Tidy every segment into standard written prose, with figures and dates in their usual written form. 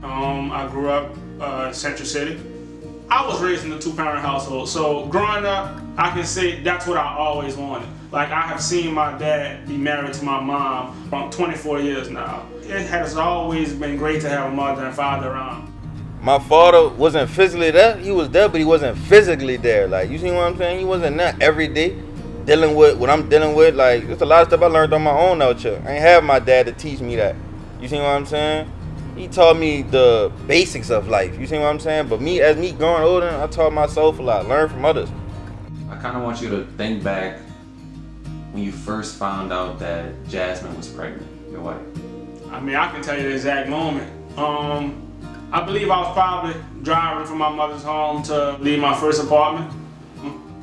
I grew up in Central City. I was raised in a two-parent household, so growing up, I can say that's what I always wanted. Like, I have seen my dad be married to my mom for 24 years now. It has always been great to have a mother and father around. My father wasn't physically there. He was there, but he wasn't physically there. Like, you see what I'm saying? He wasn't there every day dealing with what I'm dealing with. Like, there's a lot of stuff I learned on my own out here. I ain't have my dad to teach me that. You see what I'm saying? He taught me the basics of life. You see what I'm saying? But as me growing older, I taught myself a lot. Learn from others. I kind of want you to think back when you first found out that Jasmine was pregnant, your wife. I mean, I can tell you the exact moment. I believe I was probably driving from my mother's home to leave my first apartment.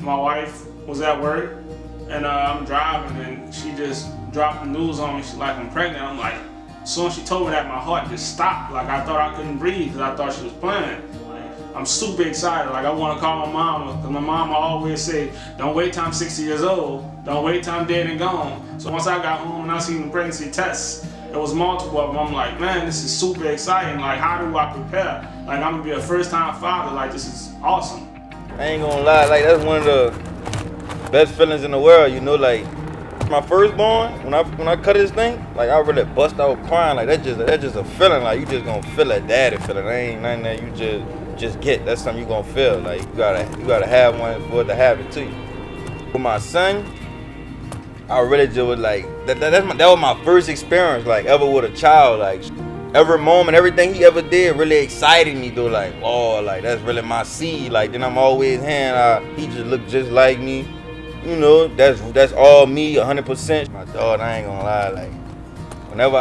My wife was at work, and I'm driving, and she just dropped the news on me. She's like, I'm pregnant. I'm like, as soon as she told me that, my heart just stopped. Like, I thought I couldn't breathe because I thought she was playing. I'm super excited. Like, I want to call my mama, because my mama always say, don't wait till I'm 60 years old. Don't wait till I'm dead and gone. So once I got home and I seen the pregnancy tests, it was multiple of them. I'm like, man, this is super exciting. Like, how do I prepare? Like, I'm gonna be a first-time father. Like, this is awesome. I ain't gonna lie, like, that's one of the best feelings in the world, you know, like, my firstborn, when I cut his thing, like, I really bust out crying. Like, that's just a feeling. Like, you just gonna feel a daddy feeling. That ain't nothing that you just get. That's something you gonna feel. Like, you gotta have one for it to happen to you. With my son, I really just was like, that was my first experience, like, ever with a child. Like, every moment, everything he ever did really excited me, though. Like, oh, like, that's really my seed. Like, then I'm always hearing he just looked just like me. You know, that's all me, 100%. My daughter, I ain't gonna lie, like, whenever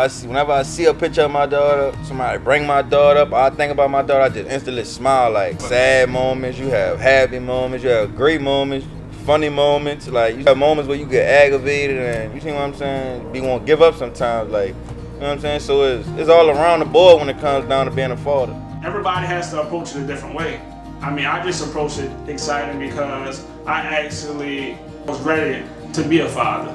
I see a picture of my daughter, somebody bring my daughter up, I think about my daughter, I just instantly smile. Like, sad moments, you have happy moments, you have great moments, funny moments. Like, you have moments where you get aggravated and, you see what I'm saying, you won't give up sometimes. Like, you know what I'm saying? So it's all around the board when it comes down to being a father. Everybody has to approach it a different way. I mean, I just approach it exciting because I actually was ready to be a father.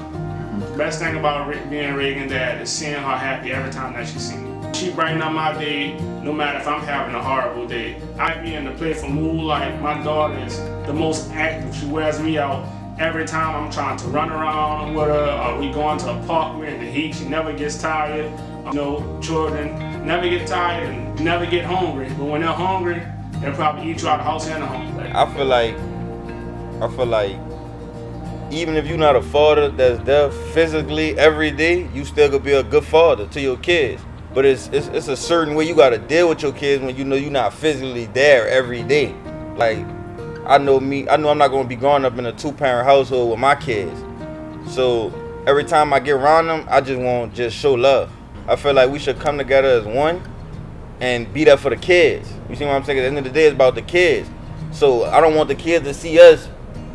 The best thing about being Reagan's dad is seeing her happy every time that she sees me. She brighten up my day, no matter if I'm having a horrible day. I be in the playful mood. Like, my daughter is the most active. She wears me out every time I'm trying to run around with her, or we going to a park, we're in the heat. She never gets tired. You know, children never get tired and never get hungry. But when they're hungry, they'll probably eat you out of the house and the home. I feel like even if you're not a father that's there physically every day, you still could be a good father to your kids. But it's a certain way you gotta deal with your kids when you know you're not physically there every day. Like, I know I'm not gonna be growing up in a two-parent household with my kids. So every time I get around them, I just want to show love. I feel like we should come together as one and be there for the kids. You see what I'm saying? At the end of the day, it's about the kids. So I don't want the kids to see us.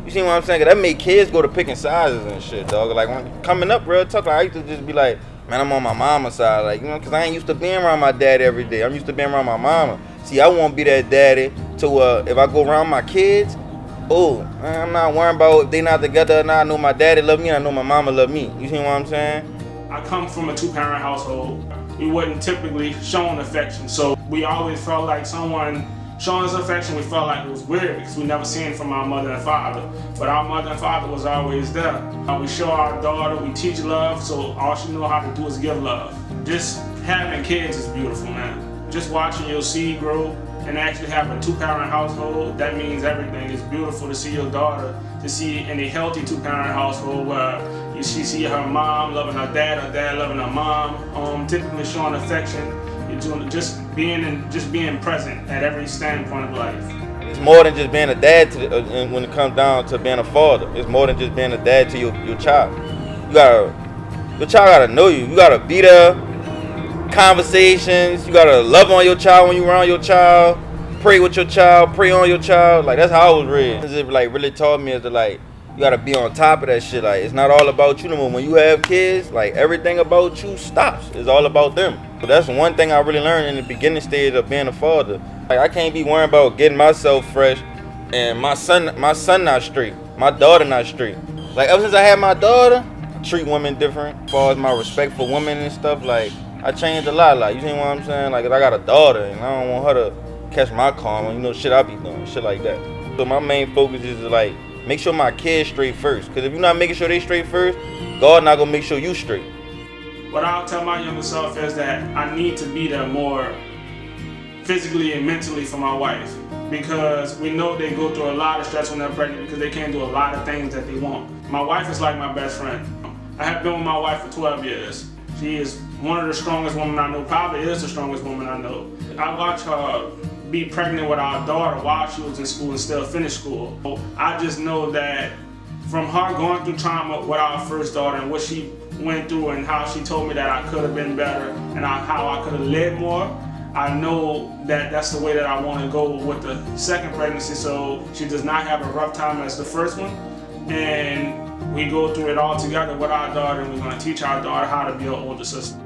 You see what I'm saying? That make kids go to picking sizes and shit, dog. Like, when coming up, real tough, I used to just be like, man, I'm on my mama's side. Like, you know, because I ain't used to being around my dad every day. I'm used to being around my mama. See, I won't be that daddy to if I go around my kids, man, I'm not worrying about if they not together or not. I know my daddy love me and I know my mama love me. You see what I'm saying? I come from a two-parent household. We wasn't typically shown affection, so we always felt like someone showing us affection, we felt like it was weird because we never seen it from our mother and father. But our mother and father was always there. We show our daughter, we teach love, so all she know how to do is give love. Just having kids is beautiful, man. Just watching your seed grow and actually having a two-parent household, that means everything. It's beautiful to see your daughter, to see in a healthy two-parent household where she see her mom loving her dad loving her mom, typically showing affection. Just being present at every standpoint of life. It's more than just being a dad when it comes down to being a father. It's more than just being a dad to your child. Your child gotta know you. You gotta be there. Conversations. You gotta love on your child when you around your child. Pray with your child. Pray on your child. Like, that's how I was raised. It like really taught me is to, like, you gotta be on top of that shit. Like, it's not all about you no more. When you have kids, like, everything about you stops. It's all about them. So that's one thing I really learned in the beginning stage of being a father. Like, I can't be worrying about getting myself fresh and my son not straight, my daughter not straight. Like, ever since I had my daughter, I treat women different. As far as my respect for women and stuff, like, I changed a lot. Like, you see what I'm saying? Like, I got a daughter, and I don't want her to catch my karma. You know, shit I be doing, shit like that. So my main focus is to, like, make sure my kids straight first. Because if you're not making sure they straight first, God not gonna make sure you straight. What I'll tell my younger self is that I need to be there more physically and mentally for my wife, because we know they go through a lot of stress when they're pregnant because they can't do a lot of things that they want. My wife is like my best friend. I have been with my wife for 12 years. She is one of the strongest women I know, probably is the strongest woman I know. I watched her be pregnant with our daughter while she was in school and still finish school. I just know that from her going through trauma with our first daughter and what she went through and how she told me that I could have been better and how I could have lived more, I know that that's the way that I want to go with the second pregnancy, so she does not have a rough time as the first one. And we go through it all together with our daughter, and we're going to teach our daughter how to be an older sister.